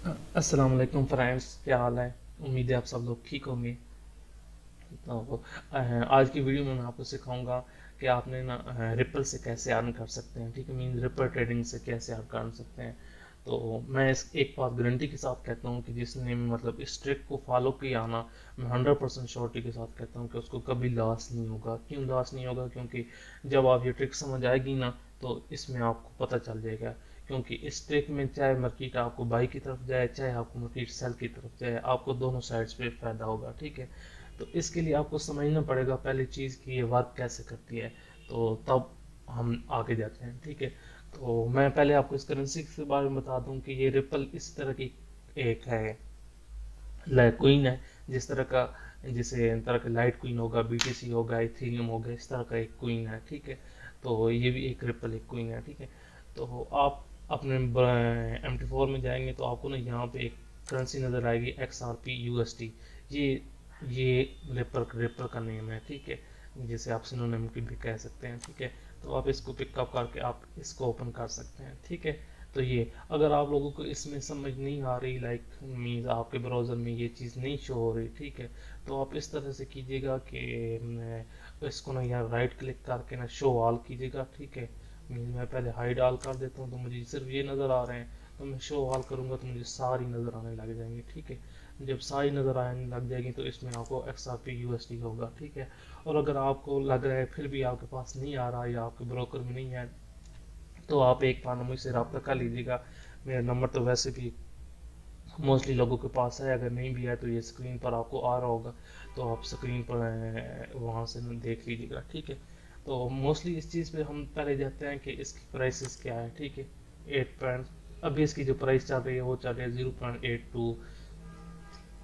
अस्सलाम वालेकुम फ्रेंड्स, क्या हाल है। उम्मीद है आप सब लोग ठीक होंगे। तो आज की वीडियो में मैं आपको सिखाऊंगा कि आपने ना रिपल से कैसे अर्न कर सकते हैं। ठीक है, मीन रिपल ट्रेडिंग से कैसे अर्न कर सकते हैं। तो मैं इस एक बात गारंटी के साथ कहता हूँ कि जिसने मतलब इस ट्रिक को फॉलो किया ना, मैं 100% श्योरिटी के साथ कहता हूँ कि उसको कभी लॉस नहीं होगा। क्यों लॉस नहीं होगा? क्योंकि जब आप ये ट्रिक समझ आएगी ना, तो इसमें आपको पता चल जाएगा। क्योंकि इस ट्रिक में चाहे मार्केट आपको बाई की तरफ जाए, चाहे आपको मार्केट सेल की तरफ जाए, आपको दोनों साइड्स पे फायदा होगा। ठीक है, तो इसके लिए आपको समझना पड़ेगा पहली चीज़ कि ये वर्क कैसे करती है। तो तब हम आगे जाते हैं। ठीक है, तो मैं पहले आपको इस करेंसी के बारे में बता दूं कि ये रिपल इस तरह की एक है, क्वीन है। जिस तरह का जैसे तरह का लाइट क्वीन होगा, बीटीसी होगा, इथेरियम होगा, इस तरह का एक क्वीन है। ठीक है, तो ये भी एक रिपल एक क्वीन है। ठीक है, तो आप अपने MT4 में जाएंगे तो आपको ना यहाँ पे एक करेंसी नज़र आएगी, XRP USD। ये ये रिपल का नेम है। ठीक है, जिसे आप सिनोनिम की भी कह सकते हैं। ठीक है, तो आप इसको पिकअप करके आप इसको ओपन कर सकते हैं। ठीक है, तो ये अगर आप लोगों को इसमें समझ नहीं आ रही, लाइक मीन्स आपके ब्राउज़र में ये चीज़ नहीं शो हो रही, ठीक है, तो आप इस तरह से कीजिएगा कि इसको ना यहाँ राइट क्लिक करके ना शो ऑल कीजिएगा। ठीक है, मीन्स मैं पहले हाई डाल कर देता हूँ तो मुझे सिर्फ ये नज़र आ रहे हैं, तो मैं शो ऑल करूँगा तो मुझे सारी नज़र आने लग जाएंगी। ठीक है, जब सारी नज़र आने लग जाएगी तो इसमें आपको XRP USD होगा। ठीक है, और अगर आपको लग रहा है फिर भी आपके पास नहीं आ रहा या आपके ब्रोकर में नहीं है, तो आप एक बार मुझसे रब्ता कर लीजिएगा। मेरा नंबर तो वैसे भी मोस्टली लोगों के पास है, अगर नहीं भी है तो ये स्क्रीन पर आपको आ रहा होगा, तो आप स्क्रीन पर वहाँ से देख लीजिएगा। ठीक है, तो मोस्टली इस चीज़ पे हम पहले जाते हैं कि इसकी प्राइसेस क्या है। ठीक है, 8 पॉइंट अभी इसकी जो प्राइस चल रही है वो चल रही है 0.82।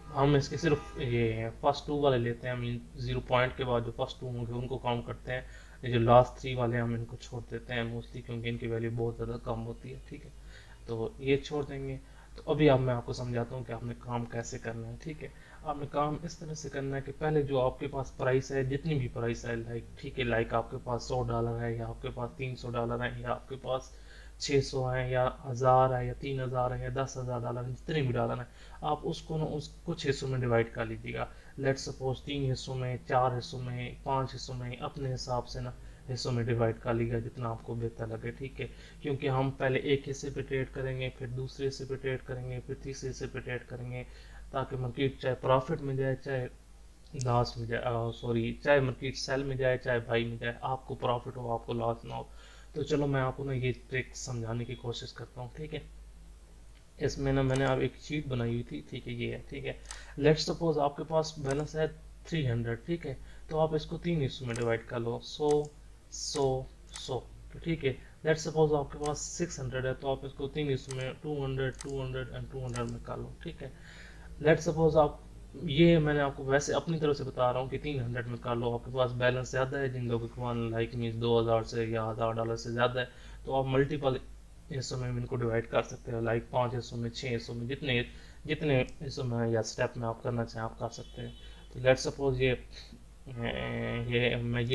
हम इसके सिर्फ ये फर्स्ट टू वाले लेते हैं, मीन 0 पॉइंट के बाद जो फर्स्ट टू होंगे उनको काउंट करते हैं। ये जो लास्ट थ्री वाले हम इनको छोड़ देते हैं मोस्टली, क्योंकि इनकी वैल्यू बहुत ज़्यादा कम होती है। ठीक है, तो ये छोड़ देंगे। तो अभी अब मैं आपको समझाता हूँ कि आपने काम कैसे करना है। ठीक है, आपने काम इस तरह से करना है कि पहले जो आपके पास प्राइस है, जितनी भी प्राइस है, लाइक ठीक है, लाइक आपके पास $100 है, या आपके पास $300 है, या आपके पास 600 है, या 1000 है, या 3000 है, या $10,000 है, जितने भी डॉलर है, आप उसको ना उसको कुछ हिस्सों में डिवाइड कर लीजिएगा। लेट सपोज 3 हिस्सों में, 4 हिस्सों में, 5 हिस्सों में, अपने हिसाब से ना हिस्सों में डिवाइड कर लीजिएगा जितना आपको बेहतर लगे। ठीक है, क्योंकि हम पहले एक हिस्से पे ट्रेड करेंगे, फिर दूसरे हिस्से पे ट्रेड करेंगे, फिर तीसरे हिस्से पे ट्रेड करेंगे, ताकि मार्केट चाहे प्रॉफिट में जाए, चाहे लॉस में जाए, सॉरी, चाहे मार्केट सेल में जाए, चाहे बाई में जाए, आपको प्रॉफिट हो, आपको लॉस ना हो। तो चलो मैं आपको ना ये ट्रिक समझाने की कोशिश करता हूँ। ठीक है, इसमें ना मैंने अब एक शीट बनाई हुई थी। ठीक है, ये है। ठीक है, लेट्स सपोज आपके पास बैलेंस है 300। ठीक है, तो आप इसको तीन हिस्सों में डिवाइड कर लो, 100, 100, 100। तो ठीक है, लेट्स सपोज आपके पास 600 है, तो आप इसको तीन हिस्सों में 200, 200 एंड 200 में कर लो। ठीक है, लेट्स सपोज आप, ये मैंने आपको वैसे अपनी तरफ से बता रहा हूँ कि 300 में कर लो। आपके पास बैलेंस ज़्यादा है, जिन लोगों के पास लाइक मीन्स 2000 से या $1000 से ज़्यादा है, तो आप मल्टीपल हिस्सों में इनको डिवाइड कर सकते हो, लाइक 5 हिस्सों में, 6 हिस्सों में, जितने जितने हिस्सों में या स्टेप में आप करना चाहें आप कर सकते हैं। तो लेट्स सपोज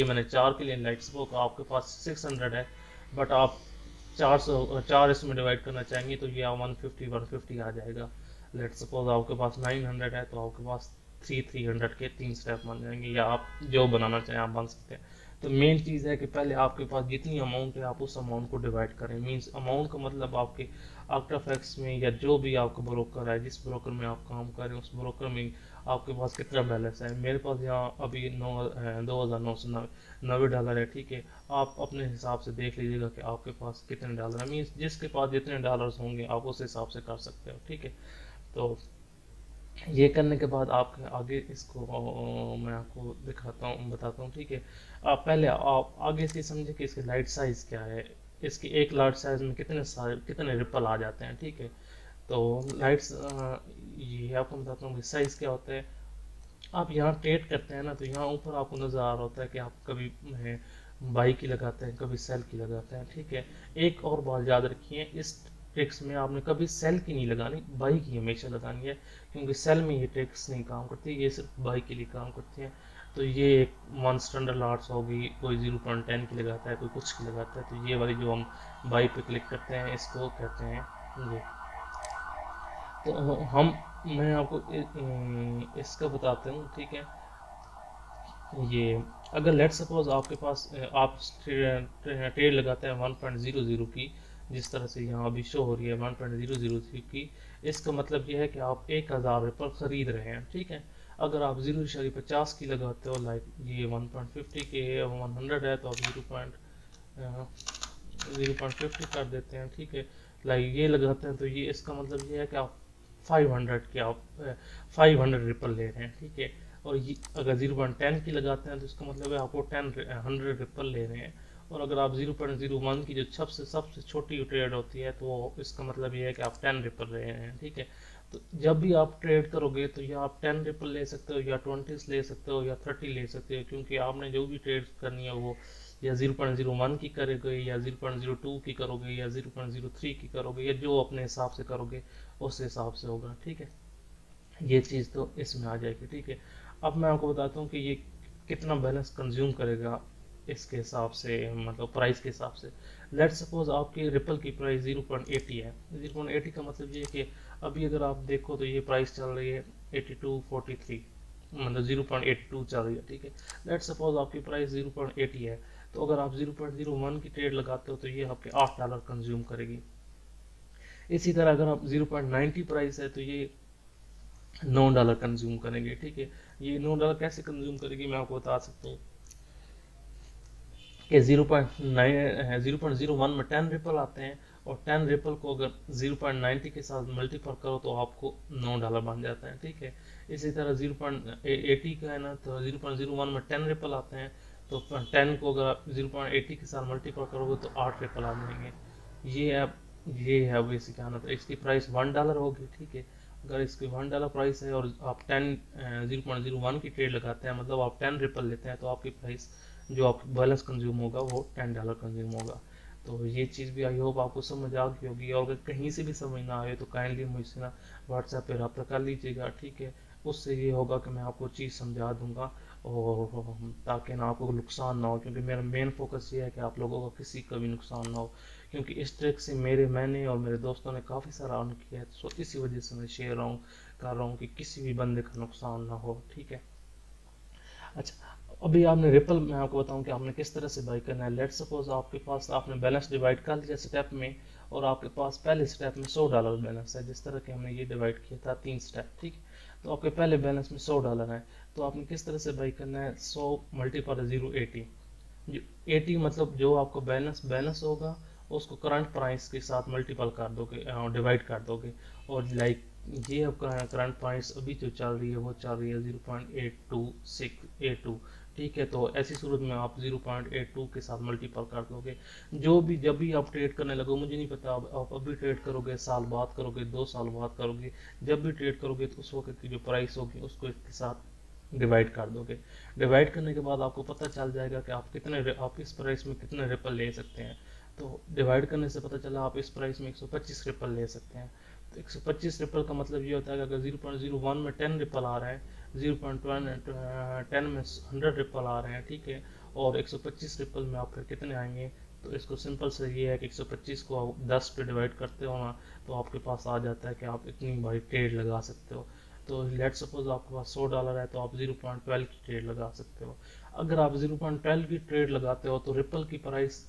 मैंने चार के लिए, लेट्स सपोज आपके पास 600 है, बट आप 4 हिस्सों में डिवाइड करना चाहेंगे तो ये 150 आ जाएगा। लेट सपोज आपके पास 900 है, तो आपके पास 300 के तीन स्टेप बन जाएंगे, या आप जो बनाना चाहें आप बन सकते हैं। तो मेन चीज़ है कि पहले आपके पास जितनी अमाउंट है आप उस अमाउंट को डिवाइड करें। मीन्स अमाउंट का मतलब आपके आफ्टरफैक्स में या जो भी आपका ब्रोकर है, जिस ब्रोकर में आप काम कर रहे हैं उस ब्रोकर में आपके पास कितना बैलेंस है। मेरे पास यहाँ अभी 2,990 है। ठीक है, आप अपने हिसाब से देख लीजिएगा कि आपके पास कितने डॉलर है। मीन्स जिसके पास जितने डॉलर्स होंगे आप उस हिसाब से कर सकते हो। ठीक है, तो ये करने के बाद आप आगे इसको मैं आपको दिखाता हूँ, बताता हूँ। ठीक है, आप पहले आप आगे से समझे कि इसकी लाइट साइज क्या है, इसकी एक लाइट साइज में कितने सारे कितने रिपल आ जाते हैं। ठीक है, तो लाइट्स, ये आपको बताता हूँ कि साइज क्या होता है। आप यहाँ ट्रेड करते हैं ना, तो यहाँ ऊपर आपको नज़र आ रहा होता है कि आप कभी बाई की लगाते हैं, कभी सेल की लगाते हैं। ठीक है, एक और बात याद रखिए, इस ट्रिक्स में आपने कभी सेल की नहीं लगानी, बाई की हमेशा लगानी है, क्योंकि सेल में ये ट्रिक्स नहीं काम करती, ये सिर्फ बाई के लिए काम करती हैं। तो ये एक वन स्टैंडर्ड आर्ट्स होगी, कोई 0.10 की लगाता है, कोई कुछ की लगाता है। तो ये वाली जो हम बाई पे क्लिक करते हैं इसको कहते हैं ये। तो हम मैं आपको इसका बताता हूँ, ठीक है। ये अगर लेट सपोज आपके पास आप ट्रेड लगाते हैं 1.00 की, जिस तरह से यहाँ अभी शो हो रही है 1.003 की, इसका मतलब ये है कि आप 1000 रुपये खरीद रहे हैं, ठीक है। अगर आप 0.50 की लगाते हो, लाइक ये 1.50 के 100 है, तो आप 0.50 कर देते हैं, ठीक है। लाइक ये लगाते हैं, तो ये इसका मतलब ये है कि आप 500 के आप 500 रिपल ले रहे हैं, ठीक है। और ये अगर 0.10 की लगाते हैं, तो इसका मतलब है आपको 100 रिपल ले रहे हैं। और अगर आप 0.01 की जो सबसे सबसे छोटी ट्रेड होती है, तो इसका मतलब ये है कि आप 10 रिपल ले रहे हैं, ठीक है। तो जब भी आप ट्रेड करोगे, तो या आप 10 रिपल ले सकते हो, या 20 ले सकते हो, या 30 ले सकते हो, क्योंकि आपने जो भी ट्रेड करनी है वो या 0.01 की करोगे, या 0.02 की करोगे, या 0.03 की करोगे, या जो अपने हिसाब से करोगे उस हिसाब से होगा, ठीक है। ये चीज़ तो इसमें आ जाएगी, ठीक है। अब मैं आपको बताता हूँ कि ये कितना बैलेंस कंज्यूम करेगा इसके हिसाब से, मतलब प्राइस के हिसाब से। लेट सपोज आपकी रिपल की प्राइस 0.80 है। 0.80 का मतलब ये है कि अभी अगर आप देखो तो ये प्राइस चल रही है 82.43, मतलब 0.82 चल रही है, ठीक है। लेट सपोज आपकी प्राइस 0.80 है, तो अगर आप 0.01 की ट्रेड लगाते हो, तो ये आपके $8 कंज्यूम करेगी। इसी तरह अगर आप 0.90 प्राइस है, तो ये $9 कंज्यूम करेंगे, ठीक है। ये $9 कैसे कंज्यूम करेगी, मैं आपको बता सकता हूँ कि 0.01 में 10 रिपल आते हैं, और 10 रिपल को अगर 0.90 के साथ मल्टीपल करो, तो आपको $9 बन जाता है, ठीक है। इसी तरह 0.80 का है ना, तो 0.01 में 10 रिपल आते हैं, तो 10 को अगर आप 0.80 के साथ मल्टीपल करोगे, तो 8 रिपल आ जाएंगे। ये है बेसिक आना। तो इसकी प्राइस $1 होगी, ठीक है। अगर इसकी $1 प्राइस है, और आप 0.01 की ट्रेड लगाते हैं, मतलब आप 10 रिपल लेते हैं, तो आपकी प्राइस जो आप बैलेंस कंज्यूम होगा वो $10 कंज्यूम होगा। तो ये चीज़ भी आई होप आपको समझ आ गई होगी, और अगर कहीं से भी समझ ना आए, तो काइंडली मुझसे ना व्हाट्सएप पे रब्ता कर लीजिएगा, ठीक है। उससे ये होगा कि मैं आपको चीज़ समझा दूंगा, और ताकि ना आपको नुकसान ना हो, क्योंकि मेरा मेन फोकस ये है कि आप लोगों को किसी का भी नुकसान ना हो, क्योंकि इस ट्रिक से मैंने और मेरे दोस्तों ने काफ़ी सारा अर्न किया है। सो इसी वजह से मैं शेयर कर रहा हूँ कि किसी भी बंदे का नुकसान ना हो, ठीक है। अच्छा, अभी आपने रिपल, मैं आपको बताऊं कि आपने किस तरह से बाई करना है। लेट सपोज आपके पास, आपने बैलेंस डिवाइड कर लिया स्टेप में, और आपके पास पहले स्टेप में $100 बैलेंस है, जिस तरह के हमने ये डिवाइड किया था 3 स्टेप, ठीक है। तो आपके पहले बैलेंस में $100 है, तो आपने किस तरह से बाई करना है, 100 मल्टीपल 0.80, जो 80 मतलब जो आपको बैलेंस बैलेंस होगा, उसको करंट प्राइस के साथ मल्टीपल कर दोगे, डिवाइड कर दोगे। और लाइक ये आपका करंट प्राइस अभी जो चल रही है, वो चल रही है 0.82 ठीक है। तो ऐसी सूरत में आप 0.82 के साथ मल्टीपल कर दोगे। जब भी आप ट्रेड करने लगो, मुझे नहीं पता आप अभी ट्रेड करोगे, साल बाद करोगे, 2 साल बाद करोगे, जब भी ट्रेड करोगे, तो उस वक्त की जो प्राइस होगी उसको इसके साथ डिवाइड कर दोगे। डिवाइड करने के बाद आपको पता चल जाएगा कि आप इस प्राइस में कितने रिपल ले सकते हैं। तो डिवाइड करने से पता चला आप इस प्राइस में 125 रिपल ले सकते हैं। तो 125 रिपल का मतलब ये होता है कि अगर 0.01 में 10 रिपल आ रहा है, 0.10 में 100 रिपल आ रहे हैं, ठीक है, और 125 रिपल में आप फिर कितने आएंगे। तो इसको सिंपल से ये है कि 125 को आप 10 पे डिवाइड करते हो ना, तो आपके पास आ जाता है कि आप इतनी बड़ी ट्रेड लगा सकते हो। तो लेट सपोज आपके पास $100 है, तो आप 0.12 की ट्रेड लगा सकते हो। अगर आप 0.12 की ट्रेड लगाते हो, तो रिपल की प्राइस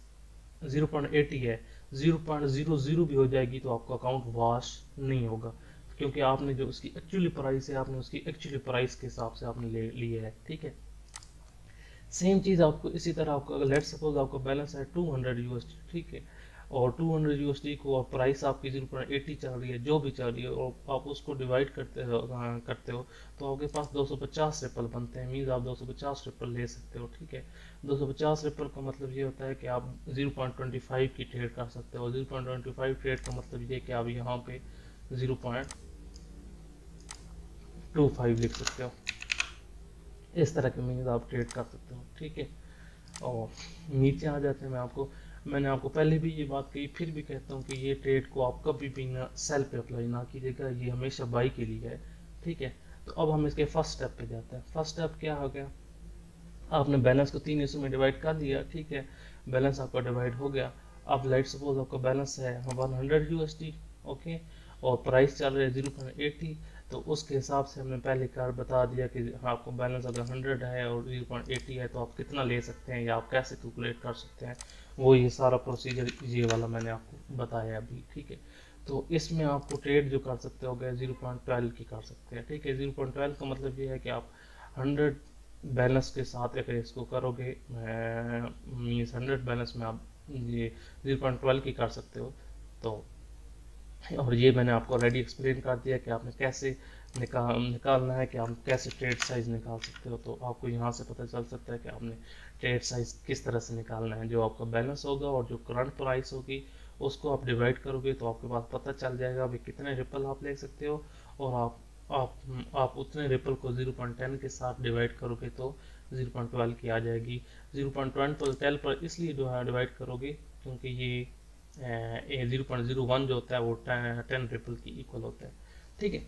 0.80 है, 0.00 भी हो जाएगी, तो आपका अकाउंट वॉश नहीं होगा, क्योंकि आपने जो उसकी एक्चुअली प्राइस है, आपने उसकी एक्चुअली प्राइस के हिसाब से आपने ले लिए है, ठीक है। सेम चीज़ आपको इसी तरह, आपको अगर लेट सपोज आपका बैलेंस है 200 USD, ठीक है, और 200 USD को, और प्राइस आपकी 0.80 चल रही है, जो भी चल रही है, और आप उसको डिवाइड करते हो, तो आपके पास 250 रिपल बनते हैं। मीन्स आप 250 रिपल ले सकते हो, ठीक है। 250 रिपल का मतलब ये होता है कि आप 0.25 की ट्रेड कर सकते हो। 0.25 ट्रेड का मतलब ये कि आप यहाँ पे 0.25 लिख सकते हो। इस तरह के मीन्स आप ट्रेड कर सकते हो, ठीक है। और नीचे आ जाते हैं, मैंने आपको पहले भी ये बात कही, फिर भी कहता हूँ कि ये ट्रेड को आप कभी भी ना सेल पे अप्लाई ना कीजिएगा, ये हमेशा बाई के लिए है, ठीक है। तो अब हम इसके फर्स्ट स्टेप पे जाते हैं। फर्स्ट स्टेप क्या हो गया, आपने बैलेंस को 3 हिस्सों में डिवाइड कर दिया, ठीक है। बैलेंस आपका डिवाइड हो गया। अब लेट सपोज आपका बैलेंस है 100 USD, ओके। और प्राइस चल रहा है 0.80, तो उसके हिसाब से हमने पहले कार बता दिया कि आपको बैलेंस अगर 100 है और 0.80 है तो आप कितना ले सकते हैं या आप कैसे कैलकुलेट कर सकते हैं। वो ये सारा प्रोसीजर ये वाला मैंने आपको बताया अभी, ठीक है। तो इसमें आपको ट्रेड जो कर सकते हो गए 0.12 की कर सकते हैं, ठीक है। 0.12 का मतलब ये है कि आप 100 बैलेंस के साथ अगर इसको करोगे, मीन्स 100 बैलेंस में आप ये 0.12 की कर सकते हो। तो और ये मैंने आपको ऑलरेडी एक्सप्लेन कर दिया कि आपने कैसे निकालना है, कि आप कैसे ट्रेड साइज निकाल सकते हो। तो आपको यहाँ से पता चल सकता है कि आपने ट्रेड साइज किस तरह से निकालना है। जो आपका बैलेंस होगा और जो करंट प्राइस होगी उसको आप डिवाइड करोगे तो आपके पास पता चल जाएगा भाई कितने रिपल आप ले सकते हो। और आप उतने रिपल को 0.10 के साथ डिवाइड करोगे तो 0.12 की आ जाएगी। 0.12 पर इसलिए डिवाइड करोगे क्योंकि ये 0.01 जो होता है वो 10 रिपल की इक्वल होता है, ठीक है।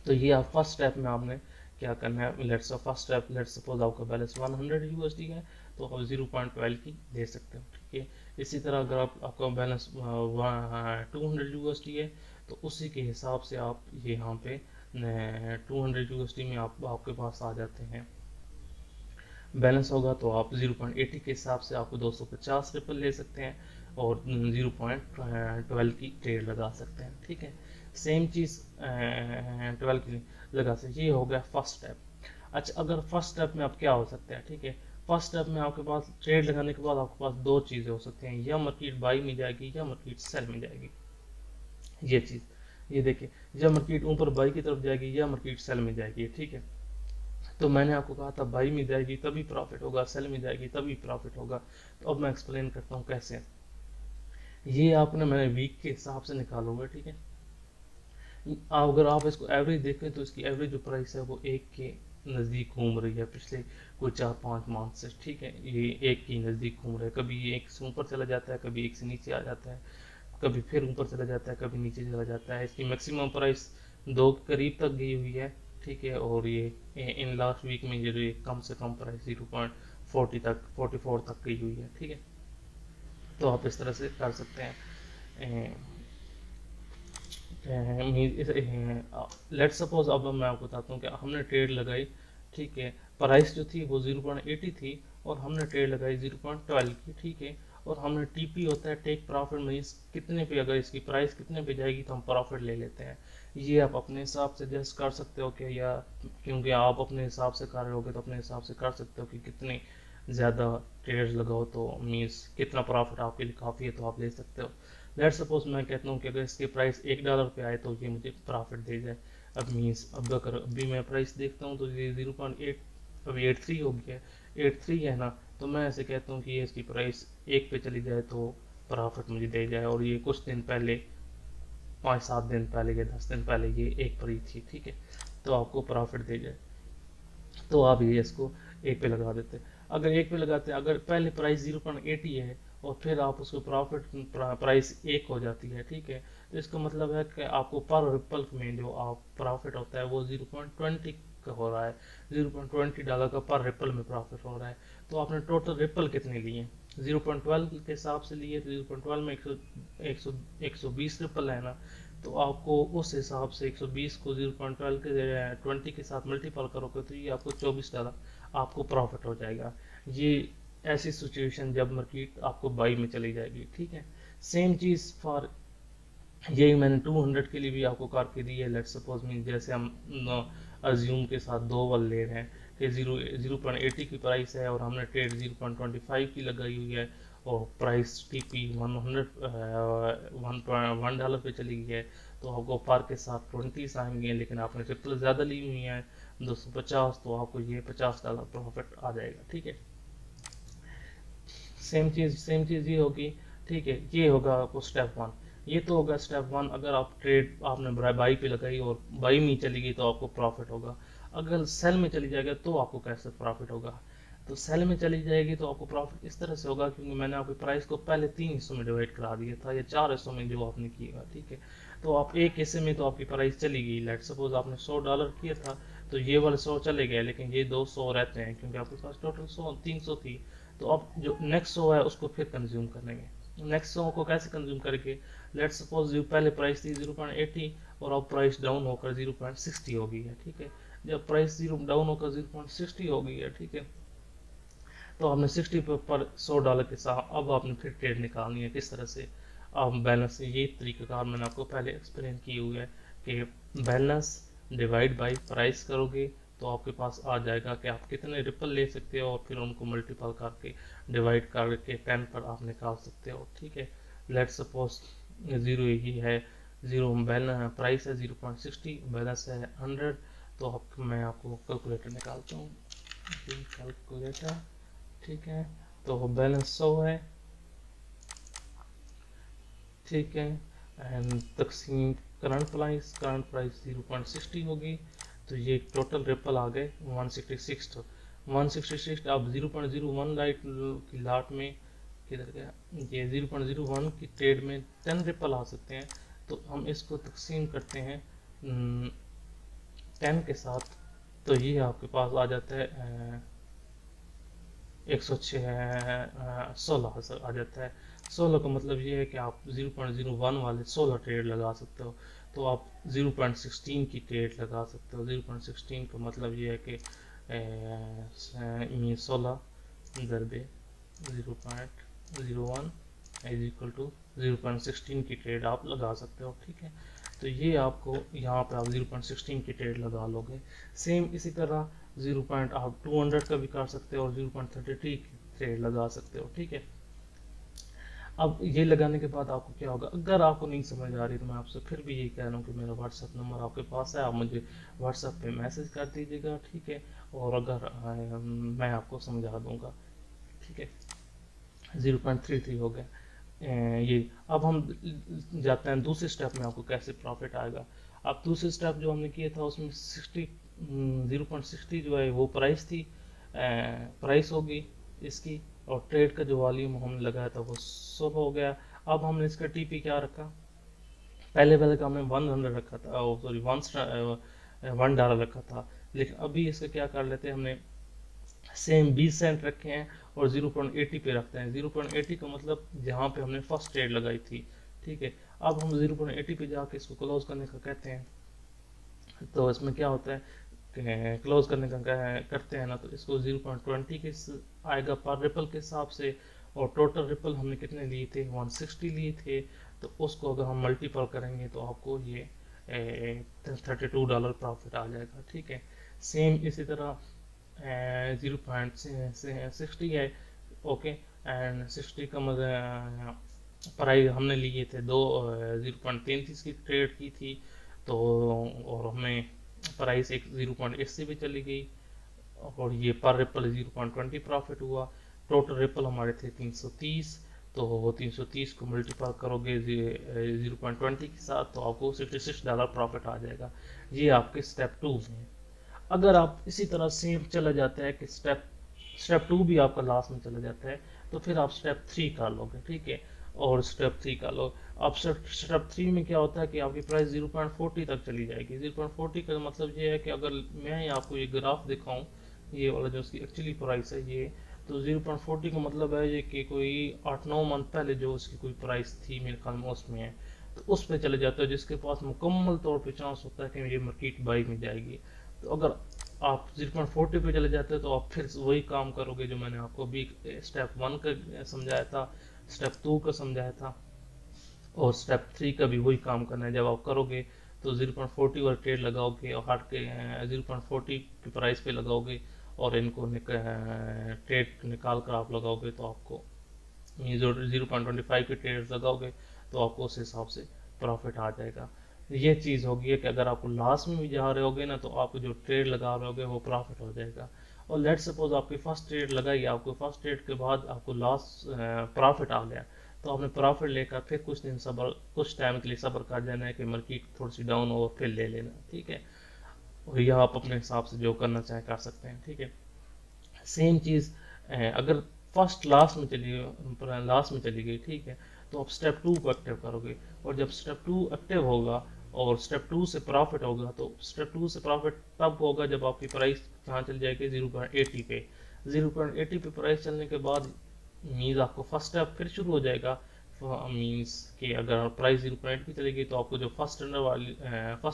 तो ये आप फर्स्ट स्टेप में आपने क्या करना है, let's first step, let's suppose आपका बैलेंस 100 यूएसडी है तो आप 0.12 की दे सकते हो, ठीक है। इसी तरह अगर आपका बैलेंस 200 यूएसडी है तो उसी के हिसाब से आप ये यहाँ पे 200 यूएसडी में आपके पास आ जाते हैं। बैलेंस होगा तो आप 0.80 के हिसाब से आपको 250 रिपल ले सकते हैं और 0.12 की ट्रेड लगा सकते हैं, ठीक है। सेम चीज़ 12 की लगा सकते, ये हो गया फर्स्ट स्टेप। अच्छा, अगर फर्स्ट स्टेप में आप क्या हो सकता है, ठीक है। फर्स्ट स्टेप में आपके पास ट्रेड लगाने के बाद आपके पास दो चीज़ें हो सकती हैं, या मार्केट बाई में जाएगी या मार्केट सेल में जाएगी। ये चीज़ ये देखिए, या मार्केट ऊपर बाई की तरफ जाएगी या मार्केट सेल में जाएगी, ठीक है। तो मैंने आपको कहा था बाई में जाएगी तभी प्रॉफिट होगा, सेल में जाएगी तभी प्रॉफिट होगा। तो अब मैं एक्सप्लेन करता हूँ कैसे। ये आपने मैंने वीक के हिसाब से निकालोगे, ठीक है। अगर आप इसको एवरेज देखें तो इसकी एवरेज जो प्राइस है वो एक के नज़दीक घूम रही है पिछले कोई 4-5 मंथ से, ठीक है। ये एक के नज़दीक घूम रहा है, कभी ये एक से ऊपर चला जाता है, कभी एक से नीचे आ जाता है, कभी फिर ऊपर चला जाता है, कभी नीचे चला जाता है। इसकी मैक्सिमम प्राइस 2 के करीब तक गई हुई है, ठीक है। और ये इन लास्ट वीक में ये कम से कम प्राइस 0.40 तक 44 तक गई हुई है, ठीक है। तो आप इस तरह से कर सकते हैं। लेट सपोज अब मैं आपको बताता हूँ कि हमने ट्रेड लगाई, ठीक है। प्राइस जो थी वो 0.80 थी और हमने ट्रेड लगाई 0.12 की, ठीक है। और हमने टीपी होता है टेक प्रॉफिट, मीन्स कितने पे, अगर इसकी प्राइस कितने पे जाएगी तो हम प्रॉफिट ले लेते हैं। ये आप अपने हिसाब से जस्ट कर सकते हो कि, या क्योंकि आप अपने हिसाब से कर रहे होगे तो अपने हिसाब से कर सकते हो कि कितने ज़्यादा ट्रेड्स लगाओ तो मीन्स कितना प्रॉफिट आपके लिए काफ़ी है तो आप ले सकते हो। लेट सपोज मैं कहता हूँ कि अगर इसकी प्राइस $1 पे आए तो ये मुझे प्रॉफिट दे जाए। अब मीन्स अब अगर अभी मैं प्राइस देखता हूँ तो ये 0.8 अभी 83 हो गया है, 83 है ना। तो मैं ऐसे कहता हूँ कि ये इसकी प्राइस 1 पे चली जाए तो प्रॉफिट मुझे दे जाए। और ये कुछ दिन पहले 5-7 दिन पहले या 10 दिन पहले ये 1 पर ही थी, ठीक है। तो आपको प्रॉफिट दे जाए तो आप ये इसको 1 पे लगा देते। अगर 1 पे लगाते हैं, अगर पहले प्राइस 0.80 है और फिर आप उसको प्रॉफिट प्राइस 1 हो जाती है, ठीक है। तो इसका मतलब है कि आपको पर रिपल में जो आप प्रॉफिट होता है वो 0.20 का हो रहा है, $0.20 का पर रिपल में प्रॉफिट हो रहा है। तो आपने टोटल रिपल कितने लिए, 0.12 के हिसाब से लिए तो 0.12 में 120 रिपल है ना। तो आपको उस हिसाब से 120 को 0.12 के 20 के साथ मल्टीपल करोगे तो ये आपको $24 आपको प्रॉफिट हो जाएगा। ये ऐसी सिचुएशन जब मार्केट आपको बाई में चली जाएगी, ठीक है। सेम चीज़ फॉर यही मैंने 200 के लिए भी आपको करके दी है। लेट्स सपोज मीन जैसे हम अज्यूम के साथ दो वाल ले रहे हैं कि 0.80 की प्राइस है और हमने ट्रेड 0.25 की लगाई हुई है और प्राइस टीपी 1 पे चली गई है। तो आपको पर के साथ 20 आएंगे, लेकिन आपने ट्रिपल ज़्यादा ली हुई है 250, तो आपको ये $50 प्रॉफिट आ जाएगा, ठीक है। सेम चीज़ ये होगी, ठीक है। ये होगा आपको स्टेप 1। ये तो होगा स्टेप 1। अगर आप ट्रेड आपने बाई पे लगाई और बाई में चली गई तो आपको प्रॉफिट होगा। अगर सेल में चली जाएगा तो आपको कैसे प्रॉफिट होगा, तो सेल में चली जाएगी तो आपको प्रॉफिट इस तरह से होगा, क्योंकि मैंने आपकी प्राइस को पहले 3 हिस्सों में डिवाइड करा दिया था या 4 हिस्सों में जो आपने किया, ठीक है। तो आप एक हिस्से में तो आपकी प्राइस चली गई, लेट सपोज आपने $100 किया था तो ये वाले 100 चले गए, लेकिन ये 200 रहते हैं क्योंकि आपके पास टोटल 300 थी। तो अब जो नेक्स्ट 100 है उसको फिर कंज्यूम करेंगे। नेक्स्ट 100 को कैसे कंज्यूम करेंगे, लेट्स सपोज जो पहले प्राइस थी 0.80 और अब प्राइस डाउन होकर 0.60 हो गई है, ठीक है। जब प्राइस जीरो डाउन होकर 0.60 हो गई है, ठीक है, तो आपने 60 पर $100 के साथ अब आपने फिर ट्रेड निकालनी है। किस तरह से आप बैलेंस, ये तरीकाकार मैंने आपको पहले एक्सप्लेन किए हुए है कि बैलेंस डिवाइड बाय प्राइस करोगे तो आपके पास आ जाएगा कि आप कितने रिपल ले सकते हो और फिर उनको मल्टीपल करके डिवाइड करके 10 पर आप निकाल सकते हो, ठीक है। लेट्स सपोज जीरो यही है, जीरो बैलेंस प्राइस है 0.60, बैलेंस है 100, तो मैं आपको कैलकुलेटर निकालता हूँ, कैलकुलेटर, ठीक है। तो बैलेंस 100 है, ठीक है, एंड तकसीम करंट प्राइस 0.60 होगी, तो ये टोटल रिपल आ गए 166। तो 166 अब 0.01 लाइट की लाट में किधर गया, ये 0.01 की ट्रेड में 10 रिपल आ सकते हैं। तो हम इसको तकसीम करते हैं 10 के साथ, तो ये आपके पास आ जाता है 16 आ जाता है। 16 का मतलब ये है कि आप 0.01 वाले 16 ट्रेड लगा सकते हो, तो आप 0.16 की ट्रेड लगा सकते हो। 0.16 का मतलब ये है कि 16 दरबे 0.01 इज इक्वल टू 0.16 की ट्रेड आप लगा सकते हो, ठीक है। तो ये आपको यहाँ पे आप 0.16 की ट्रेड लगा लोगे। सेम इसी तरह 0. आप 200 का भी कर सकते हो और 0.33 की ट्रेड लगा सकते हो, ठीक है। अब ये लगाने के बाद आपको क्या होगा, अगर आपको नहीं समझ आ रही तो मैं आपसे फिर भी यही कह रहा हूँ कि मेरा व्हाट्सअप नंबर आपके पास है, आप मुझे व्हाट्सअप पे मैसेज कर दीजिएगा, ठीक है। और अगर मैं आपको समझा दूंगा, ठीक है। 0.33 हो गया ये। अब हम जाते हैं दूसरे स्टेप में, आपको कैसे प्रॉफिट आएगा। अब दूसरे स्टेप जो हमने किया था उसमें 0.60 जो है वो प्राइस थी, प्राइस होगी इसकी, और ट्रेड का जो वॉल्यूम हमने लगाया था वो 100 हो गया। अब हमने इसका टीपी क्या रखा, पहले का हमने 100 रखा था, सॉरी $1 रखा था, लेकिन अभी इसका क्या कर लेते हैं, हमने सेम 20 सेंट रखे हैं और 0.80 पे रखते हैं। 0.80 का मतलब जहाँ पे हमने फर्स्ट ट्रेड लगाई थी, ठीक है। अब हम 0.80 पे जाके इसको क्लोज करने का कहते हैं, तो इसमें क्या होता है, क्लोज करने का करते हैं ना, तो इसको 0.20 के आएगा पर रिपल के हिसाब से, और टोटल रिपल हमने कितने लिए थे, 160 लिए थे, तो उसको अगर हम मल्टीपल करेंगे तो आपको ये $32 प्रॉफिट आ जाएगा, ठीक है। सेम इसी तरह 0.60 है, ओके, एंड 60 का मतलब प्राइस हमने लिए थे 0.33 की ट्रेड की थी, तो और हमें प्राइस एक 0.80 पे चली गई, और ये पर रिपल 0.20 प्रॉफिट हुआ। टोटल रिपल हमारे थे 330, तो 330 को मल्टीप्लाई करोगे 0.20 के साथ तो आपको $66 प्रॉफिट आ जाएगा। ये आपके स्टेप 2 में। अगर आप इसी तरह सेम चला जाता है कि स्टेप 2 भी आपका लास्ट में चला जाता है, तो फिर आप स्टेप 3 कर लोगे, ठीक है। और स्टेप 3 कर लो। अब स्टेप 3 में क्या होता है कि आपकी प्राइस 0.40 तक चली जाएगी। 0.40 का मतलब ये है कि अगर मैं आपको ये ग्राफ दिखाऊं, ये वाला जो उसकी एक्चुअली प्राइस है ये, तो 0.40 का मतलब है ये कि कोई 8-9 मंथ पहले जो उसकी कोई प्राइस थी मेरे ख्याल में उसमें है, तो उस पर चले जाते हो, जिसके पास मुकम्मल तौर पे चांस होता है कि ये मार्केट बाई में जाएगी। तो अगर आप 0.40 पे चले जाते हो तो आप फिर वही काम करोगे जो मैंने आपको अभी स्टेप 1 का समझाया था, स्टेप 2 का समझाया था, और स्टेप 3 का भी वही काम करना है। जब आप करोगे तो 0.40 और ट्रेड लगाओगे और हट के 0.40 की प्राइस पे लगाओगे और इनको ट्रेड निकाल कर आप लगाओगे, तो आपको ये जो 0.25 की ट्रेड लगाओगे तो आपको उस हिसाब से प्रॉफिट आ जाएगा। ये चीज़ होगी है कि अगर आपको लास्ट में भी जा रहे होगे ना, तो आप जो ट्रेड लगा रहे होगे वो प्रॉफिट हो जाएगा। और लेट सपोज आपकी फर्स्ट ट्रेड लगाई, आपको फर्स्ट ट्रेड के बाद आपको लास्ट प्रॉफिट आ गया, तो आपने प्रॉफिट लेकर फिर कुछ दिन सब्र, कुछ टाइम के लिए सब्र कर जाना है कि मार्केट थोड़ी सी डाउन हो फिर ले लेना, ठीक है। और यह आप अपने हिसाब से जो करना चाहें कर सकते हैं, ठीक है। सेम चीज़ अगर फर्स्ट लास्ट में चली गई, ठीक है, तो आप स्टेप 2 को एक्टिव करोगे, और जब स्टेप 2 एक्टिव होगा और स्टेप 2 से प्रॉफिट होगा, तो स्टेप 2 से प्रॉफिट तब होगा जब आपकी प्राइस कहाँ चल जाएगी, 0.80 पे। 0.80 पे प्राइस चलने के बाद मीन्स आपको फर्स्ट स्टेप फिर शुरू हो जाएगा, मींस कि अगर प्राइस 0.8 भी चलेगी तो आपको जो फर्स्ट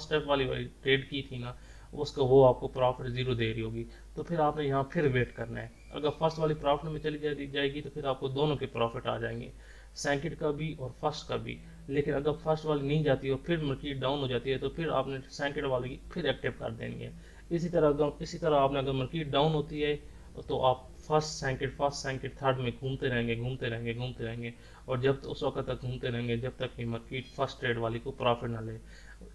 स्टेप वाली ट्रेड की थी ना, उसका वो आपको प्रॉफिट जीरो दे रही होगी। तो फिर आपने यहाँ फिर वेट करना है। अगर फर्स्ट वाली प्रॉफिट में चली जाएगी तो फिर आपको दोनों के प्रॉफिट आ जाएंगे, सेकंड का भी और फर्स्ट का भी। लेकिन अगर फर्स्ट वाली नहीं जाती और फिर मार्केट डाउन हो जाती है तो फिर आपने सेकंड वाली फिर एक्टिव कर देनी है। इसी तरह आपने अगर मार्केट डाउन होती है तो आप फर्स्ट सेकंड थर्ड में घूमते रहेंगे घूमते रहेंगे घूमते रहेंगे, और जब उस वक्त तक घूमते रहेंगे जब तक कि मार्केट फर्स्ट ट्रेड वाली को प्रॉफिट ना ले।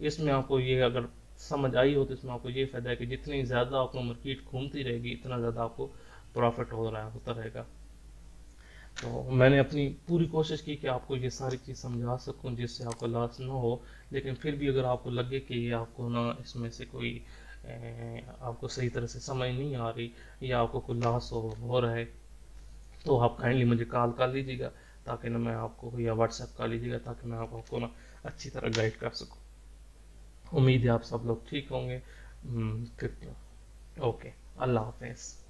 इसमें आपको ये अगर समझ आई हो तो इसमें आपको ये फायदा है कि जितनी ज़्यादा आपको मार्केट घूमती रहेगी इतना ज़्यादा आपको प्रॉफिट होता रहेगा। तो मैंने अपनी पूरी कोशिश की कि आपको ये सारी चीज़ समझा सकूं जिससे आपको लॉस ना हो। लेकिन फिर भी अगर आपको लगे कि ये आपको ना इसमें से कोई आपको सही तरह से समझ नहीं आ रही या आपको कोई लॉस हो रहा है, तो आप काइंडली मुझे कॉल कर लीजिएगा, ताकि ना मैं आपको, या व्हाट्सएप कर लीजिएगा ताकि मैं आपको ना अच्छी तरह गाइड कर सकूं। उम्मीद है आप सब लोग ठीक होंगे। ओके, अल्लाह हाफिज़।